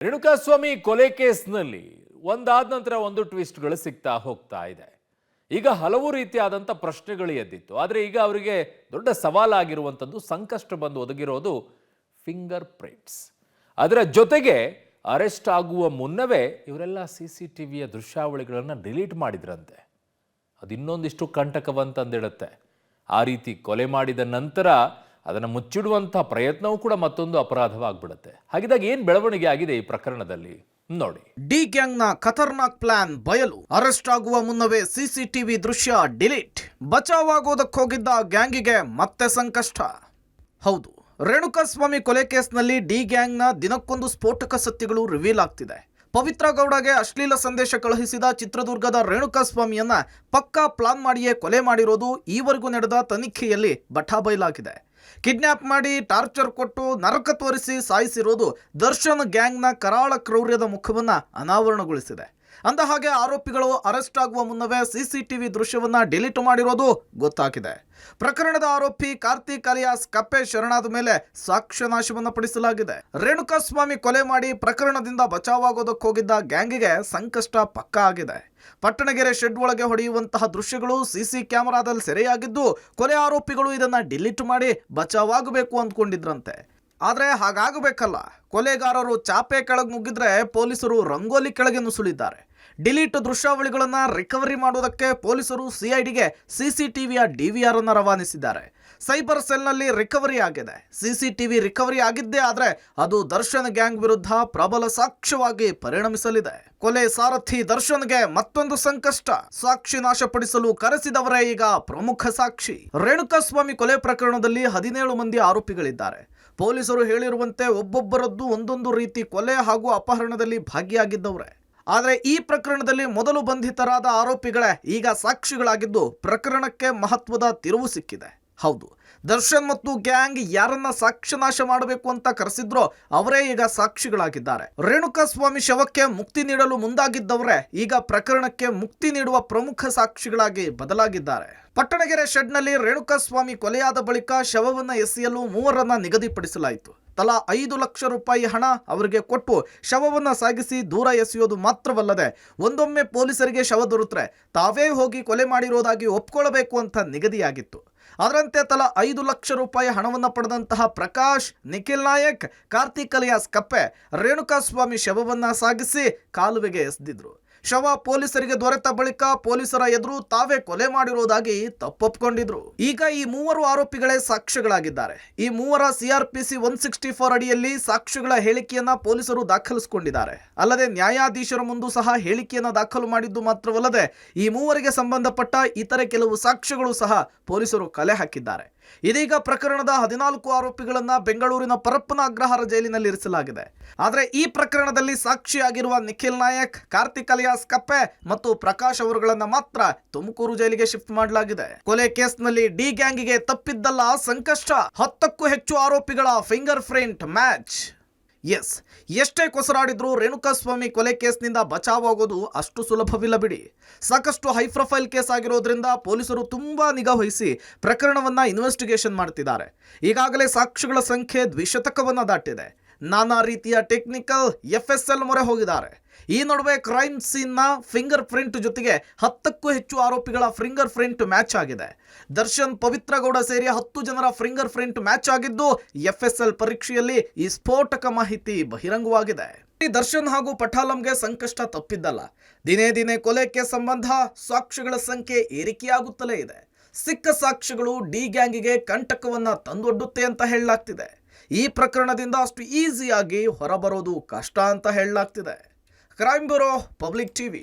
ರೇಣುಕಾಸ್ವಾಮಿ ಕೊಲೆ ಕೇಸ್ನಲ್ಲಿ ಒಂದಾದ ನಂತರ ಒಂದು ಟ್ವಿಸ್ಟ್ಗಳು ಸಿಗ್ತಾ ಹೋಗ್ತಾ ಇದೆ. ಈಗ ಹಲವು ರೀತಿಯಾದಂಥ ಪ್ರಶ್ನೆಗಳು ಎದ್ದಿತ್ತು. ಆದರೆ ಈಗ ಅವರಿಗೆ ದೊಡ್ಡ ಸವಾಲಾಗಿರುವಂಥದ್ದು, ಸಂಕಷ್ಟ ಬಂದು ಒದಗಿರೋದು ಫಿಂಗರ್ ಪ್ರಿಂಟ್ಸ್. ಅದರ ಜೊತೆಗೆ ಅರೆಸ್ಟ್ ಆಗುವ ಮುನ್ನವೇ ಇವರೆಲ್ಲ CCTVಯ ದೃಶ್ಯಾವಳಿಗಳನ್ನು ಡಿಲೀಟ್ ಮಾಡಿದ್ರಂತೆ. ಅದು ಇನ್ನೊಂದಿಷ್ಟು ಕಂಟಕವಂತಂದಿಡುತ್ತೆ. ಆ ರೀತಿ ಕೊಲೆ ಮಾಡಿದ ನಂತರ ಅದನ್ನು ಮುಚ್ಚಿಡುವಂಥ ಪ್ರಯತ್ನವೂ ಕೂಡ ಮತ್ತೊಂದು ಅಪರಾಧವಾಗ್ಬಿಡುತ್ತೆ. ಹಾಗಿದ್ದಾಗ ಏನು ಬೆಳವಣಿಗೆ ಆಗಿದೆ ಈ ಪ್ರಕರಣದಲ್ಲಿ ನೋಡಿ. ಡಿ ಗ್ಯಾಂಗ್ನ ಖತರ್ನಾಕ್ ಪ್ಲಾನ್ ಬಯಲು. ಅರೆಸ್ಟ್ ಆಗುವ ಮುನ್ನವೇ CCTV ದೃಶ್ಯ ಡಿಲೀಟ್. ಬಚಾವಾಗೋದಕ್ಕೋಗಿದ್ದ ಗ್ಯಾಂಗಿಗೆ ಮತ್ತೆ ಸಂಕಷ್ಟ. ಹೌದು, ರೇಣುಕಾಸ್ವಾಮಿ ಕೊಲೆ ಕೇಸ್ನಲ್ಲಿ ಡಿ ಗ್ಯಾಂಗ್ನ ದಿನಕ್ಕೊಂದು ಸ್ಫೋಟಕ ಸತ್ಯಗಳು ರಿವೀಲ್ ಆಗ್ತಿದೆ. ಪವಿತ್ರ ಗೌಡಗೆ ಅಶ್ಲೀಲ ಸಂದೇಶ ಕಳುಹಿಸಿದ ಚಿತ್ರದುರ್ಗದ ರೇಣುಕಾಸ್ವಾಮಿಯನ್ನ ಪಕ್ಕಾ ಪ್ಲಾನ್ ಮಾಡಿಯೇ ಕೊಲೆ ಮಾಡಿರೋದು ಈವರೆಗೂ ನಡೆದ ತನಿಖೆಯಲ್ಲಿ ಬಟಾಬೈಲಾಗಿದೆ. ಕಿಡ್ನ್ಯಾಪ್ ಮಾಡಿ ಟಾರ್ಚರ್ ಕೊಟ್ಟು ನರಕ ತೋರಿಸಿ ಸಾಯಿಸಿರೋದು ದರ್ಶನ್ ಗ್ಯಾಂಗ್ನ ಕರಾಳ ಕ್ರೌರ್ಯದ ಮುಖವನ್ನ ಅನಾವರಣಗೊಳಿಸಿದೆ. ಅಂದ ಹಾಗೆ ಆರೋಪಿಗಳು ಅರೆಸ್ಟ್ ಆಗುವ ಮುನ್ನವೇ CCTV ದೃಶ್ಯವನ್ನ ಡಿಲೀಟ್ ಮಾಡಿರೋದು ಗೊತ್ತಾಗಿದೆ. ಪ್ರಕರಣದ ಆರೋಪಿ ಕಾರ್ತಿಕ್ ಅಲಿಯಾಸ್ ಕಪ್ಪೆ ಶರಣಾದ ಮೇಲೆ ಸಾಕ್ಷ್ಯ ನಾಶವನ್ನ ಪಡಿಸಲಾಗಿದೆ. ರೇಣುಕಾಸ್ವಾಮಿ ಕೊಲೆ ಮಾಡಿ ಪ್ರಕರಣದಿಂದ ಬಚಾವಾಗೋದಕ್ಕೋಗಿದ್ದ ಗ್ಯಾಂಗಿಗೆ ಸಂಕಷ್ಟ ಪಕ್ಕಾ ಆಗಿದೆ. ಪಟ್ಟಣಗೆರೆ ಶೆಡ್ ಒಳಗೆ ಹೊಡೆಯುವಂತಹ ದೃಶ್ಯಗಳು CC ಕ್ಯಾಮೆರಾದಲ್ಲಿ ಸೆರೆಯಾಗಿದ್ದು, ಕೊಲೆ ಆರೋಪಿಗಳು ಇದನ್ನ ಡಿಲೀಟ್ ಮಾಡಿ ಬಚಾವಾಗಬೇಕು ಅಂದ್ಕೊಂಡಿದ್ರಂತೆ. ಆದರೆ ಹಾಗಾಗಬೇಕಲ್ಲ. ಕೊಲೆಗಾರರು ಚಾಪೆ ಕೆಳಗೆ ನುಗ್ಗಿದ್ರೆ ಪೊಲೀಸರು ರಂಗೋಲಿ ಕೆಳಗೆ ನುಸುಳಿದ್ದಾರೆ. ಡಿಲೀಟ್ ದೃಶ್ಯಾವಳಿಗಳನ್ನು ರಿಕವರಿ ಮಾಡೋದಕ್ಕೆ ಪೊಲೀಸರು CIDಗೆ CCTVಯ DVR ಅನ್ನು ರವಾನಿಸಿದ್ದಾರೆ. ಸೈಬರ್ ಸೆಲ್ನಲ್ಲಿ ರಿಕವರಿ ಆಗಿದೆ. CCTV ರಿಕವರಿ ಆಗಿದ್ದೇ ಆದರೆ ಅದು ದರ್ಶನ್ ಗ್ಯಾಂಗ್ ವಿರುದ್ಧ ಪ್ರಬಲ ಸಾಕ್ಷ್ಯವಾಗಿ ಪರಿಣಮಿಸಲಿದೆ. ಕೊಲೆ ಸಾರಥಿ ದರ್ಶನ್ಗೆ ಮತ್ತೊಂದು ಸಂಕಷ್ಟ. ಸಾಕ್ಷಿ ನಾಶಪಡಿಸಲು ಕರೆಸಿದವರೇ ಈಗ ಪ್ರಮುಖ ಸಾಕ್ಷಿ. ರೇಣುಕಾಸ್ವಾಮಿ ಕೊಲೆ ಪ್ರಕರಣದಲ್ಲಿ 17 ಮಂದಿ ಆರೋಪಿಗಳಿದ್ದಾರೆ. ಪೊಲೀಸರು ಹೇಳಿರುವಂತೆ ಒಬ್ಬೊಬ್ಬರದ್ದು ಒಂದೊಂದು ರೀತಿ ಕೊಲೆ ಹಾಗೂ ಅಪಹರಣದಲ್ಲಿ ಭಾಗಿಯಾಗಿದ್ದವರೇ. ಆದರೆ ಈ ಪ್ರಕರಣದಲ್ಲಿ ಮೊದಲು ಬಂಧಿತರಾದ ಆರೋಪಿಗಳೇ ಈಗ ಸಾಕ್ಷಿಗಳಾಗಿದ್ದು ಪ್ರಕರಣಕ್ಕೆ ಮಹತ್ವದ ತಿರುವು ಸಿಕ್ಕಿದೆ. ಹೌದು, ದರ್ಶನ್ ಮತ್ತು ಗ್ಯಾಂಗ್ ಯಾರನ್ನ ಸಾಕ್ಷ್ಯನಾಶ ಮಾಡಬೇಕು ಅಂತ ಕರೆಸಿದ್ರೋ ಅವರೇ ಈಗ ಸಾಕ್ಷಿಗಳಾಗಿದ್ದಾರೆ. ರೇಣುಕಾಸ್ವಾಮಿ ಶವಕ್ಕೆ ಮುಕ್ತಿ ನೀಡಲು ಮುಂದಾಗಿದ್ದವರೇ ಈಗ ಪ್ರಕರಣಕ್ಕೆ ಮುಕ್ತಿ ನೀಡುವ ಪ್ರಮುಖ ಸಾಕ್ಷಿಗಳಾಗಿ ಬದಲಾಗಿದ್ದಾರೆ. ಪಟ್ಟಣಗೆರೆ ಶೆಡ್ನಲ್ಲಿ ರೇಣುಕಾಸ್ವಾಮಿ ಕೊಲೆಯಾದ ಬಳಿಕ ಶವವನ್ನು ಎಸೆಯಲು 3ರನ್ನ ನಿಗದಿಪಡಿಸಲಾಯಿತು. ತಲಾ 5 ಲಕ್ಷ ರೂಪಾಯಿ ಹಣ ಅವರಿಗೆ ಕೊಟ್ಟು ಶವವನ್ನು ಸಾಗಿಸಿ ದೂರ ಎಸೆಯೋದು ಮಾತ್ರವಲ್ಲದೆ ಒಂದೊಮ್ಮೆ ಪೊಲೀಸರಿಗೆ ಶವ ದೊರೆತರೆ ತಾವೇ ಹೋಗಿ ಕೊಲೆ ಮಾಡಿರೋದಾಗಿ ಒಪ್ಕೊಳ್ಳಬೇಕು ಅಂತ ನಿಗದಿಯಾಗಿತ್ತು. ಅದರಂತೆ ತಲಾ 5 ಲಕ್ಷ ರೂಪಾಯಿ ಹಣವನ್ನು ಪಡೆದಂತಹ ಪ್ರಕಾಶ್, ನಿಖಿಲ್ ನಾಯಕ್, ಕಾರ್ತಿಕ್ ಅಲಿಯಾಸ್ ಕಪ್ಪೆ ರೇಣುಕಾಸ್ವಾಮಿ ಶವವನ್ನು ಸಾಗಿಸಿ ಕಾಲುವೆಗೆ ಎಸೆದಿದ್ರು. ಶವ ಪೊಲೀಸರಿಗೆ ದೊರೆತ ಬಳಿಕ ಪೊಲೀಸರ ಎದುರು ತಾವೇ ಕೊಲೆ ಮಾಡಿರುವುದಾಗಿ ತಪ್ಪೊಪ್ಪಿಕೊಂಡಿದ್ರು. ಈಗ ಈ 3 ಆರೋಪಿಗಳೇ ಸಾಕ್ಷ್ಯಗಳಾಗಿದ್ದಾರೆ. ಈ 3ರ CRPC 164 ಅಡಿಯಲ್ಲಿ ಸಾಕ್ಷ್ಯಗಳ ಹೇಳಿಕೆಯನ್ನ ಪೊಲೀಸರು ದಾಖಲಿಸಿಕೊಂಡಿದ್ದಾರೆ. ಅಲ್ಲದೆ ನ್ಯಾಯಾಧೀಶರ ಮುಂದೂ ಸಹ ಹೇಳಿಕೆಯನ್ನ ದಾಖಲು ಮಾಡಿದ್ದು ಮಾತ್ರವಲ್ಲದೆ ಈ 3ರಿಗೆ ಸಂಬಂಧಪಟ್ಟ ಇತರೆ ಕೆಲವು ಸಾಕ್ಷ್ಯಗಳು ಸಹ ಪೊಲೀಸರು ಕಲೆ ಹಾಕಿದ್ದಾರೆ. ಇದೀಗ ಪ್ರಕರಣದ 14 ಆರೋಪಿಗಳನ್ನ ಬೆಂಗಳೂರಿನ ಪರಪ್ಪನ ಅಗ್ರಹಾರ ಜೈಲಿನಲ್ಲಿ ಇರಿಸಲಾಗಿದೆ. ಆದರೆ ಈ ಪ್ರಕರಣದಲ್ಲಿ ಸಾಕ್ಷಿಯಾಗಿರುವ ನಿಖಿಲ್ ನಾಯಕ್, ಕಾರ್ತಿಕ್ ಅಲಿಯಾಸ್ ಕಪ್ಪೆ ಮತ್ತು ಪ್ರಕಾಶ್ ಅವರುಗಳನ್ನ ಮಾತ್ರ ತುಮಕೂರು ಜೈಲಿಗೆ ಶಿಫ್ಟ್ ಮಾಡಲಾಗಿದೆ. ಕೊಲೆ ಕೇಸ್ನಲ್ಲಿ ಡಿ ಗ್ಯಾಂಗಿಗೆ ತಪ್ಪಿದ್ದಲ್ಲ ಸಂಕಷ್ಟ. 10ಕ್ಕೂ ಹೆಚ್ಚು ಆರೋಪಿಗಳ ಫಿಂಗರ್ ಪ್ರಿಂಟ್ ಮ್ಯಾಚ್. ಎಸ್, ಎಷ್ಟೇ ಕೊಸರಾಡಿದ್ರು ರೇಣುಕಾಸ್ವಾಮಿ ಕೊಲೆ ಕೇಸ್ನಿಂದ ಬಚಾವಾಗೋದು ಅಷ್ಟು ಸುಲಭವಿಲ್ಲ ಬಿಡಿ. ಸಾಕಷ್ಟು ಹೈ ಪ್ರೊಫೈಲ್ ಕೇಸ್ ಆಗಿರೋದ್ರಿಂದ ಪೊಲೀಸರು ತುಂಬಾ ನಿಗಾ ವಹಿಸಿ ಪ್ರಕರಣವನ್ನ ಇನ್ವೆಸ್ಟಿಗೇಷನ್ ಮಾಡ್ತಿದ್ದಾರೆ. ಈಗಾಗಲೇ ಸಾಕ್ಷಿಗಳ ಸಂಖ್ಯೆ ದ್ವಿಶತಕವನ್ನ ದಾಟಿದೆ. ನಾನಾ ರೀತಿಯ ಟೆಕ್ನಿಕಲ್ FSL ಮೊರೆ ಹೋಗಿದ್ದಾರೆ. ಈ ನಡುವೆ ಕ್ರೈಮ್ ಸೀನ್ನ ಫಿಂಗರ್ ಪ್ರಿಂಟ್ ಜೊತೆಗೆ 10ಕ್ಕೂ ಹೆಚ್ಚು ಆರೋಪಿಗಳ ಫಿಂಗರ್ ಪ್ರಿಂಟ್ ಮ್ಯಾಚ್ ಆಗಿದೆ. ದರ್ಶನ್, ಪವಿತ್ರ ಗೌಡ ಸೇರಿ 10 ಜನರ ಫಿಂಗರ್ ಪ್ರಿಂಟ್ ಮ್ಯಾಚ್ ಆಗಿದ್ದು FSL ಪರೀಕ್ಷೆಯಲ್ಲಿ ಈ ಸ್ಫೋಟಕ ಮಾಹಿತಿ ಬಹಿರಂಗವಾಗಿದೆ. ದರ್ಶನ್ ಹಾಗೂ ಪಠಾಲಂಗೆ ಸಂಕಷ್ಟ ತಪ್ಪಿದ್ದಲ್ಲ. ದಿನೇ ದಿನೇ ಕೊಲೆಗೆ ಸಂಬಂಧ ಸಾಕ್ಷಿಗಳ ಸಂಖ್ಯೆ ಏರಿಕೆಯಾಗುತ್ತಲೇ ಇದೆ. ಸಿಕ್ಕ ಸಾಕ್ಷಿಗಳು ಡಿ ಗ್ಯಾಂಗಿಗೆ ಕಂಟಕವನ್ನ ತಂದೊಡ್ಡುತ್ತೆ ಅಂತ ಹೇಳಲಾಗ್ತಿದೆ. ಈ ಪ್ರಕರಣದಿಂದ ಅಷ್ಟು ಈಸಿಯಾಗಿ ಹೊರಬರೋದು ಕಷ್ಟ ಅಂತ ಹೇಳಲಾಗ್ತಿದೆ. Crime bureau, public TV.